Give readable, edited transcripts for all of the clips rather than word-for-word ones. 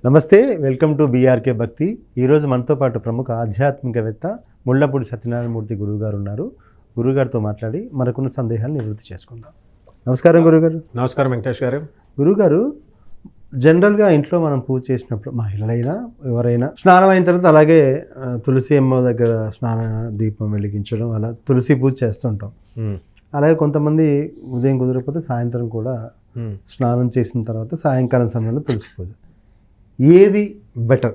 నమస్తే, welcome to BRK భక్తి. ఈరోజు మనతో పాటు ప్రముఖ ఆధ్యాత్మికవేత్త ముళ్ళపూడి సత్యనారాయణమూర్తి గురువుగారు ఉన్నారు. గురువుగారితో మాట్లాడి మనకున్న సందేహాలు నివృత్తి చేసుకుందాం. నమస్కారం గురువుగారు. నమస్కారం వెంకటేష్ గారు. గురువుగారు, జనరల్గా ఇంట్లో మనం పూజ చేసినప్పుడు మహిళలైనా ఎవరైనా స్నానం అయిన తర్వాత అలాగే తులసి అమ్మ దగ్గర స్నాన దీపం వెలిగించడం, అలా తులసి పూజ చేస్తుంటాం. అలాగే కొంతమంది ఉదయం కుదరకపోతే సాయంత్రం కూడా స్నానం చేసిన తర్వాత సాయంకాలం సమయంలో తులసి పూజ. ఏది బెటర్?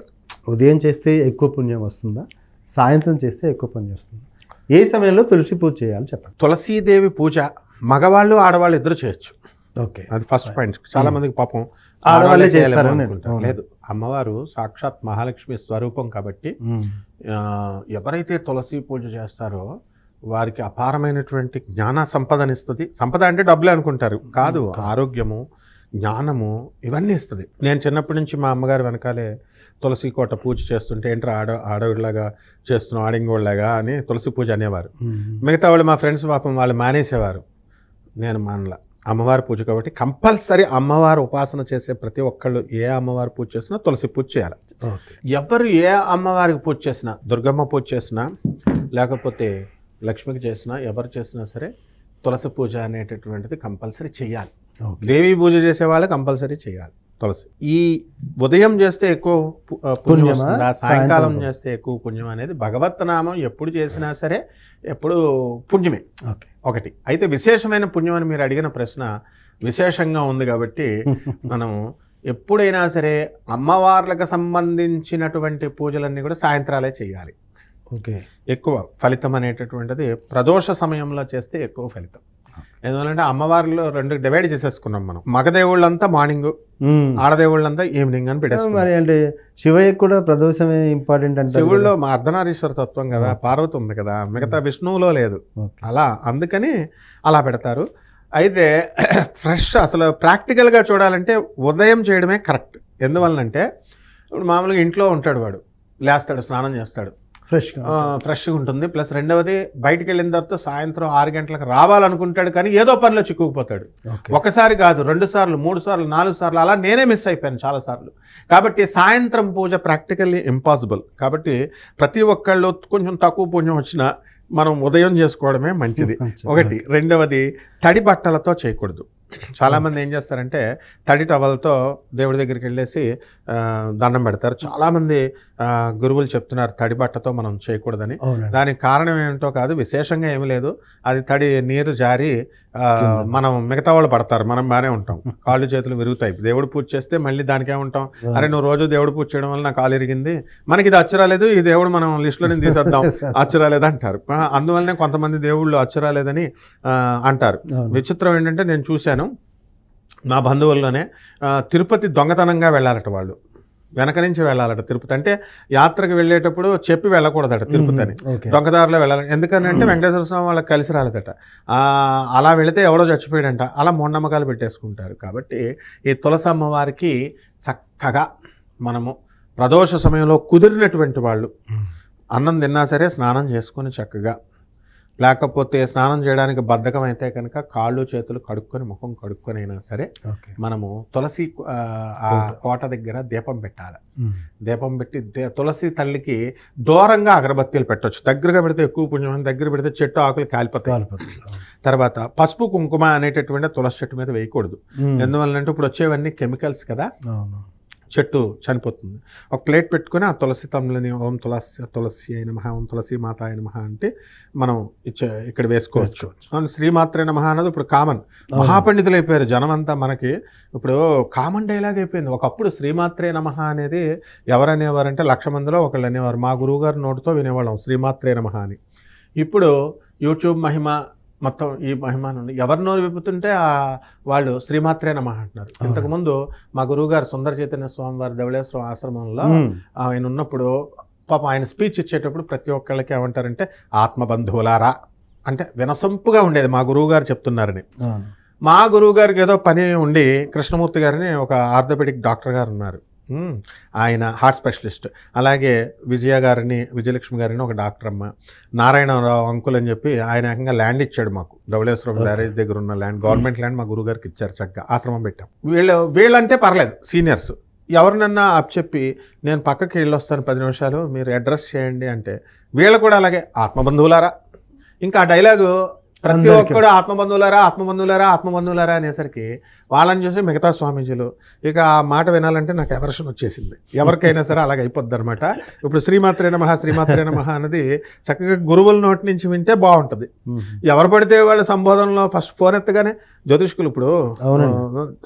ఉదయం చేస్తే ఎక్కువ పుణ్యం వస్తుందా, సాయంత్రం చేస్తే ఎక్కువ పుణ్యం వస్తుందా? ఏ సమయంలో తులసి పూజ చేయాలి చెప్పండి. తులసీదేవి పూజ మగవాళ్ళు ఆడవాళ్ళు ఇద్దరు చేయొచ్చు. ఓకే, అది ఫస్ట్ పాయింట్. చాలా మందికి పాపం ఆడవాళ్ళే చేస్తారని. లేదు, అమ్మవారు సాక్షాత్ మహాలక్ష్మి స్వరూపం కాబట్టి ఎవరైతే తులసి పూజ చేస్తారో వారికి అపారమైనటువంటి జ్ఞాన సంపదనిస్తుంది. సంపద అంటే డబ్బులే అనుకుంటారు, కాదు, ఆరోగ్యము, జ్ఞానము ఇవన్నీ ఇస్తుంది. నేను చిన్నప్పటి నుంచి మా అమ్మగారు వెనకాలే తులసి కోట పూజ చేస్తుంటే ఏంట్రా ఆడవిడిలాగా చేస్తున్నాం, ఆడింగోళ్ళలాగా అని తులసి పూజ అనేవారు. మిగతా వాళ్ళు మా ఫ్రెండ్స్ పాపం వాళ్ళు మానేసేవారు. నేను మానల. అమ్మవారి పూజ కాబట్టి కంపల్సరీ అమ్మవారు ఉపాసన చేసే ప్రతి ఒక్కళ్ళు ఏ అమ్మవారు పూజ చేసినా తులసి పూజ చేయాలి. ఎవరు ఏ అమ్మవారికి పూజ చేసినా, దుర్గమ్మ పూజ చేసినా లేకపోతే లక్ష్మికి చేసినా, ఎవరు చేసినా సరే తులసి పూజ అనేటటువంటిది కంపల్సరీ చేయాలి. దేవి పూజ చేసే వాళ్ళు కంపల్సరీ చేయాలి తులసి. ఈ ఉదయం చేస్తే ఎక్కువ పుణ్యం వస్తుందా, సాయంకాలం చేస్తే ఎక్కువ పుణ్యం అనేది భగవత్ నామం ఎప్పుడు చేసినా సరే ఎప్పుడు పుణ్యమే. ఒకటి అయితే విశేషమైన పుణ్యం అని మీరు అడిగిన ప్రశ్న విశేషంగా ఉంది కాబట్టి మనం ఎప్పుడైనా సరే అమ్మవార్లకు సంబంధించినటువంటి పూజలన్నీ కూడా సాయంత్రాలే చేయాలి. ఎక్కువ ఫలితం అనేటటువంటిది ప్రదోష సమయంలో చేస్తే ఎక్కువ ఫలితం. ఎందువల్లంటే అమ్మవారిలో రెండు డివైడ్ చేసేసుకున్నాం మనం. మగదేవుళ్ళంతా మార్నింగ్, ఆడదేవుళ్ళంతా ఈవినింగ్ అని పెట్టేసుకున్నాం. మరి అంటే శివయ్య కూడా ప్రదోషమే ఇంపార్టెంట్ అంటే, శివుల్లో మా అర్ధనారీశ్వర తత్వం కదా, పార్వతి ఉంది కదా, మిగతా విష్ణువులో లేదు. అలా అందుకని అలా పెడతారు. అయితే ఫ్రెష్ అసలు ప్రాక్టికల్గా చూడాలంటే ఉదయం చేయడమే కరెక్ట్. ఎందువల్లంటే ఇప్పుడు మామూలుగా ఇంట్లో ఉంటాడు, వాడు లేస్తాడు, స్నానం చేస్తాడు, ఫ్రెష్గా ఉంటుంది. ప్లస్ రెండవది బయటికి వెళ్ళిన తర్వాత సాయంత్రం 6 గంటలకు రావాలనుకుంటాడు, కానీ ఏదో పనిలో చిక్కుకుపోతాడు. ఒకసారి కాదు, 2 సార్లు, 3 సార్లు, 4 సార్లు అలా నేనే మిస్ అయిపోయాను చాలా సార్లు. కాబట్టి సాయంత్రం పూజ ప్రాక్టికల్లీ ఇంపాసిబుల్. కాబట్టి ప్రతి ఒక్కళ్ళు కొంచెం తక్కువ పుణ్యం వచ్చినా మనం ఉదయం చేసుకోవడమే మంచిది. ఒకటి. రెండవది, తడి బట్టలతో చేయకూడదు. చాలామంది ఏం చేస్తారంటే తడి టవల్తో దేవుడి దగ్గరికి వెళ్ళేసి దండం పెడతారు. చాలామంది గురువులు చెప్తున్నారు తడి బట్టతో మనం చేయకూడదని. దానికి కారణం ఏమిటో కాదు, విశేషంగా ఏమి లేదు. అది తడి నీరు జారి మనం మిగతా వాళ్ళు పడతారు, మనం బాగానే ఉంటాం, కాళ్ళు చేతులు విరుగుతాయి. దేవుడు పూజ చేస్తే మళ్ళీ దానికే ఉంటాం, అరే నువ్వు రోజు దేవుడు పూజ చేయడం వల్ల నా కాలు ఇరిగింది, మనకి ఇది అచ్చురాలేదు, ఈ దేవుడు మనం లిస్టులో తీసేద్దాం, అచ్చురాలేదు అంటారు. అందువల్లనే కొంతమంది దేవుళ్ళు అచ్చురాలేదని అంటారు. విచిత్రం ఏంటంటే నేను చూశాను, నా బంధువుల్లోనే తిరుపతి దొంగతనంగా వెళ్ళాలట. వాళ్ళు వెనక నుంచి వెళ్ళాలట తిరుపతి. అంటే యాత్రకు వెళ్ళేటప్పుడు చెప్పి వెళ్ళకూడదట తిరుపతి అని, దొంగదారిలో వెళ్ళాలి. ఎందుకంటే వెంకటేశ్వర స్వామి వాళ్ళకి కలిసి రాలేదట. అలా వెళితే ఎవడో చచ్చిపోయాడంట. అలా మూఢనమ్మకాలు పెట్టేసుకుంటారు. కాబట్టి ఈ తులసి అమ్మవారికి చక్కగా మనము ప్రదోష సమయంలో కుదిరినటువంటి వాళ్ళు అన్నం తిన్నా సరే స్నానం చేసుకొని చక్కగా, లేకపోతే స్నానం చేయడానికి బద్ధకం అయితే కనుక కాళ్ళు చేతులు కడుక్కొని ముఖం కడుక్కొని అయినా సరే మనము తులసి కోట దగ్గర దీపం పెట్టాలి. దీపం పెట్టి తులసి తల్లికి దూరంగా అగరబత్తీలు పెట్టవచ్చు. దగ్గరగా పెడితే ఎక్కువ పుణ్యం, దగ్గర పెడితే చెట్టు ఆకులు కాలిపోతాయి. తర్వాత పసుపు కుంకుమ అనేటటువంటి తులసి చెట్టు మీద వేయకూడదు. ఎందువల్లంటే ఇప్పుడు వచ్చేవన్నీ కెమికల్స్ కదా, చెట్టు చనిపోతుంది. ఒక ప్లేట్ పెట్టుకొని ఆ తులసి తమ్ములని ఓం తులసి అయిన మహా, ఓం తులసి మాత అయిన మహా అంటే మనం ఇక్కడ వేసుకోవచ్చు. శ్రీమాత్రే నమః అన్నది ఇప్పుడు కామన్, మహాపండితులు అయిపోయారు జనం అంతా. మనకి ఇప్పుడు కామన్ డైలాగ్ అయిపోయింది. ఒకప్పుడు శ్రీమాత్రే నమః అనేది ఎవరనేవారంటే 1,00,000 మందిలో ఒకళ్ళు అనేవారు. మా గురువుగారు నోటితో వినేవాళ్ళం శ్రీమాత్రే నమః అని. ఇప్పుడు యూట్యూబ్ మహిమ మొత్తం ఈ మహిమాను ఎవరి నోరు విప్పుతుంటే వాళ్ళు శ్రీమాత్రే నమః అంటున్నారు. ఇంతకుముందు మా గురువుగారు సుందర చైతన్య స్వామి వారి ధవళేశ్వరం ఆశ్రమంలో ఆయన ఉన్నప్పుడు పాపం ఆయన స్పీచ్ ఇచ్చేటప్పుడు ప్రతి ఒక్కళ్ళకి ఏమంటారంటే ఆత్మబంధువులారా అంటే వినసొంపుగా ఉండేది. మా గురువుగారు చెప్తున్నారని. మా గురువుగారికి ఏదో పని ఉండి కృష్ణమూర్తి గారిని ఒక ఆర్థోపెడిక్ డాక్టర్ గారు ఉన్నారు, ఆయన హార్ట్ స్పెషలిస్ట్. అలాగే విజయలక్ష్మి గారిని ఒక డాక్టర్ అమ్మ, నారాయణరావు అంకుల్ అని చెప్పి ఆయన ఏకంగా ల్యాండ్ ఇచ్చాడు మాకు. ధవళేశ్వరం బ్యారేజ్ దగ్గర ఉన్న ల్యాండ్, గవర్నమెంట్ ల్యాండ్ మా గురుగారికి ఇచ్చారు. చక్కగా ఆశ్రమం పెట్టాం. వీళ్ళంటే పర్లేదు, సీనియర్స్. ఎవరినన్నా అప్పచెప్పి నేను పక్కకి వెళ్ళొస్తాను 10 నిమిషాలు మీరు అడ్రస్ చేయండి అంటే వీళ్ళు కూడా అలాగే ఆత్మబంధువులారా. ఇంకా ఆ డైలాగు ప్రతి ఒక్కడు ఆత్మబంధువులారా ఆత్మబంధువులారా ఆత్మబంధువులారా అనేసరికి వాళ్ళని చూసి మిగతా స్వామీజీలు ఇక ఆ మాట వినాలంటే నాకు ఎవర్షన్ వచ్చేసింది. ఎవరికైనా సరే అలాగే అయిపోద్ది అనమాట. ఇప్పుడు శ్రీమాత్రే నమః శ్రీమాత్రే నమః అన్నది చక్కగా గురువుల నోటి నుంచి వింటే బాగుంటుంది. ఎవరు పడితే వాళ్ళ సంబోధనలో ఫస్ట్ ఫోన్ ఎత్తగానే జ్యోతిష్కులు ఇప్పుడు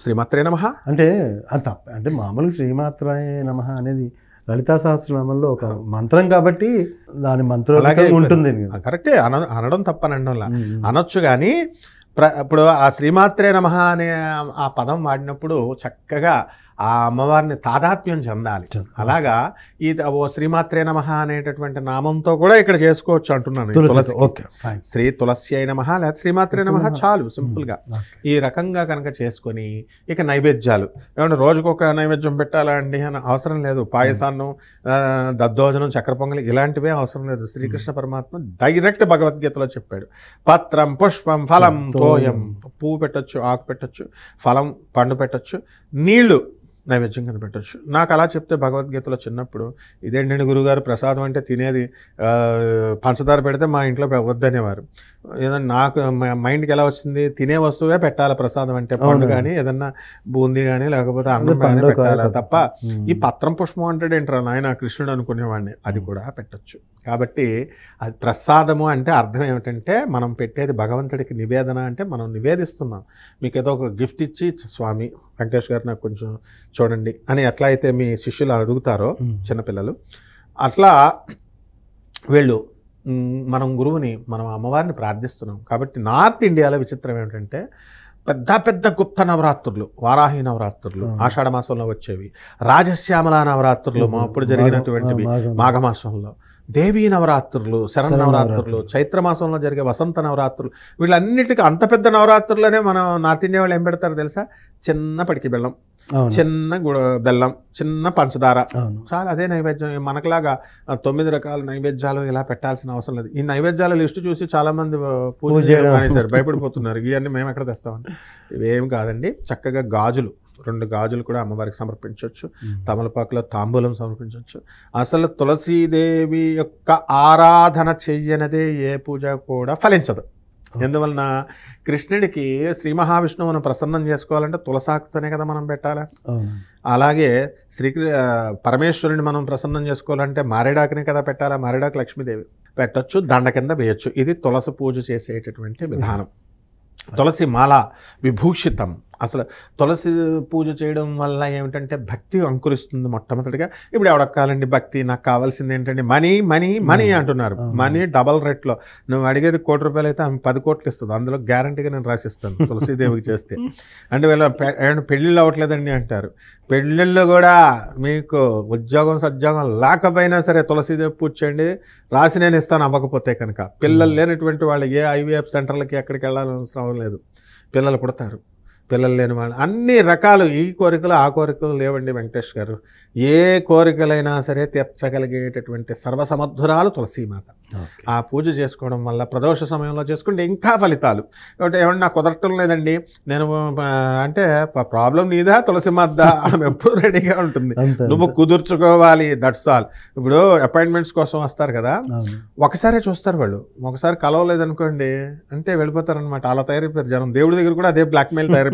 శ్రీమాత్రే నమః అంటే అంటే మామూలుగా శ్రీమాత్రే నమః అనేది లలితా సహస్రనామంలో ఒక మంత్రం కాబట్టి దాని మంత్రం ఉంటుంది. కరెక్టే, అనడం తప్పనండంలా అనొచ్చు. కానీ ఇప్పుడు ఆ శ్రీమాత్రే నమః అనే ఆ పదం వాడినప్పుడు చక్కగా ఆ అమ్మవారిని తాదాత్మ్యం చెందాలి. అలాగా ఈ ఓ శ్రీమాత్రే నమః అనేటటువంటి నామంతో కూడా ఇక్కడ చేసుకోవచ్చు అంటున్నాను. శ్రీ తులసి నమః లేదా శ్రీమాత్రే నమః చాలు సింపుల్గా ఈ రకంగా కనుక చేసుకొని ఇక నైవేద్యాలు ఏమంటే రోజుకొక నైవేద్యం పెట్టాలా అండి అని అవసరం లేదు. పాయసాన్నం, దద్దోజనం, చక్కెర పొంగలి ఇలాంటివే అవసరం లేదు. శ్రీకృష్ణ పరమాత్మ డైరెక్ట్ భగవద్గీతలో చెప్పాడు. పత్రం పుష్పం ఫలం తోయం, పువ్వు పెట్టచ్చు, ఆకు పెట్టచ్చు, ఫలం పండు పెట్టచ్చు, నీళ్లు నైవేద్యం కనిపెట్టచ్చు. నాకు అలా చెప్తే భగవద్గీతలో చిన్నప్పుడు ఇదేంటండి గురుగారు ప్రసాదం అంటే తినేది పంచదార పెడితే మా ఇంట్లో వద్దనేవారు. ఏదన్నా నాకు మైండ్కి ఎలా వచ్చింది తినే వస్తువే పెట్టాలి ప్రసాదం అంటే, పండు కానీ ఏదన్నా బూందీ కానీ లేకపోతే అన్నం కానీ పెట్టాలి తప్ప ఈ పత్రం పుష్పం అంటాడు ఏంట్రా నాయన కృష్ణుడు అనుకునేవాడిని. అది కూడా పెట్టచ్చు. కాబట్టి అది ప్రసాదము అంటే అర్థం ఏమిటంటే మనం పెట్టేది భగవంతుడికి నివేదన అంటే మనం నివేదిస్తున్నాం. మీకు ఏదో ఒక గిఫ్ట్ ఇచ్చి స్వామి వెంకటేష్ గారు నాకు కొంచెం చూడండి అని ఎట్లా అయితే మీ శిష్యులు అడుగుతారో చిన్నపిల్లలు, అట్లా వీళ్ళు మనం గురువుని మనం అమ్మవారిని ప్రార్థిస్తున్నాం. కాబట్టి నార్త్ ఇండియాలో విచిత్రం ఏమిటంటే పెద్ద పెద్ద గుప్త నవరాత్రులు, వారాహి నవరాత్రులు ఆషాఢ మాసంలో వచ్చేవి, రాజశ్యామల నవరాత్రులు అప్పుడు జరిగినటువంటివి మాఘమాసంలో, దేవీ నవరాత్రులు, శరన్నవరాత్రులు, చైత్రమాసంలో జరిగే వసంత నవరాత్రులు, వీళ్ళన్నిటికీ అంత పెద్ద నవరాత్రులనే మనం నార్త్ ఇండియా వాళ్ళు ఏం పెడతారు తెలుసా? చిన్న పడికి బెల్లం, చిన్న బెల్లం, చిన్న పంచదార, చాలా అదే నైవేద్యం. మనకులాగా 9 రకాల నైవేద్యాలు ఇలా పెట్టాల్సిన అవసరం లేదు. ఈ నైవేద్యాల లిస్టు చూసి చాలా మంది పూజ చేయడం మానేశారు, భయపడిపోతున్నారు. ఇవన్నీ మేము ఎక్కడ తెస్తామని. ఇవేం కాదండి, చక్కగా గాజులు 2 గాజులు కూడా అమ్మవారికి సమర్పించవచ్చు. తమలపాకులో తాంబూలం సమర్పించవచ్చు. అసలు తులసీదేవి యొక్క ఆరాధన చెయ్యనదే ఏ పూజ కూడా ఫలించదు. ఎందువలన కృష్ణుడికి శ్రీ మహావిష్ణువును ప్రసన్నం చేసుకోవాలంటే తులసాకుతోనే కదా మనం పెట్టాలి. అలాగే పరమేశ్వరుని మనం ప్రసన్నం చేసుకోవాలంటే మారేడాకునే కదా పెట్టాలా. మారేడాకు లక్ష్మీదేవి పెట్టచ్చు, దండ కింద వేయచ్చు. ఇది తులసి పూజ చేసేటటువంటి విధానం. తులసి మాల విభూషితం. అసలు తులసి పూజ చేయడం వల్ల ఏమిటంటే భక్తి అంకురిస్తుంది మొట్టమొదటిగా. ఇప్పుడు ఎవడక్కాలండి భక్తి, నాకు కావాల్సింది ఏంటంటే మనీ మనీ మనీ అంటున్నారు. మనీ డబల్ రేట్లో. నువ్వు అడిగేది ₹1,00,00,000 అయితే ఆమె 10 కోట్లు ఇస్తుంది. అందులో గ్యారంటీగా నేను రాసిస్తాను తులసీదేవికి చేస్తే. అంటే వీళ్ళ పెళ్ళిళ్ళు అవ్వట్లేదండి అంటారు. పెళ్ళిళ్ళు కూడా మీకు ఉద్యోగం సద్యోగం లేకపోయినా సరే తులసీదేవి పూజ చేయండి, రాసి నేను ఇస్తాను అవ్వకపోతే కనుక. పిల్లలు లేనటువంటి వాళ్ళు ఏ IVF సెంటర్లకి ఎక్కడికి వెళ్ళాలని అవసరం లేదు. పిల్లలు పుడతారు. పిల్లలు లేని వాళ్ళు అన్ని రకాలు, ఈ కోరికలు ఆ కోరికలు లేవండి వెంకటేష్ గారు. ఏ కోరికలైనా సరే తీర్చగలిగేటటువంటి సర్వసమర్థురాలు తులసీమాత. ఆ పూజ చేసుకోవడం వల్ల ప్రదోష సమయంలో చేసుకుంటే ఇంకా ఫలితాలు. కాబట్టి ఏమన్నా నాకు కుదరటం లేదండి నేను అంటే ప్రాబ్లం నీదా తులసీమాత, ఆమె ఎప్పుడు రెడీగా ఉంటుంది. నువ్వు కుదుర్చుకోవాలి, దట్స్ ఆల్. ఇప్పుడు అపాయింట్మెంట్స్ కోసం వస్తారు కదా, ఒకసారే చూస్తారు వాళ్ళు. ఒకసారి కలవలేదనుకోండి అంతే వెళ్ళిపోతారనమాట. అలా తయారైపోయారు జనం. దేవుడి దగ్గర కూడా అదే బ్లాక్మెయిల్ తయారైపోయింది.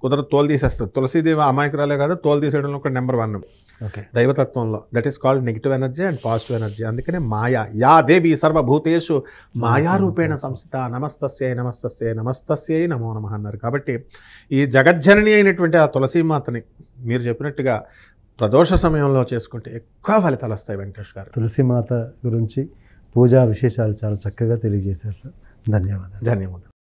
కుదరదు, తోలు తీసేస్తారు. తులసీదేవి అమాయకురాలే కాదు, తోలు తీసేయడంలో ఒక నెంబర్ 1 దైవతత్వంలో. That is called negative energy and positive energy. అందుకనే మాయా యా దేవి సర్వభూతేషు మాయారూపేణ సంస్థ నమస్తస్యై నమస్తస్యై నమస్తస్యై నమో నమః అన్నారు. కాబట్టి ఈ జగజ్జనని అయినటువంటి ఆ తులసీమాతని మీరు చెప్పినట్టుగా ప్రదోష సమయంలో చేసుకుంటే ఎక్కువ ఫలితాలు వస్తాయి. వెంకటేష్ గారు తులసీమాత గురించి పూజా విశేషాలు చాలా చక్కగా తెలియజేశారు సార్. ధన్యవాదాలు.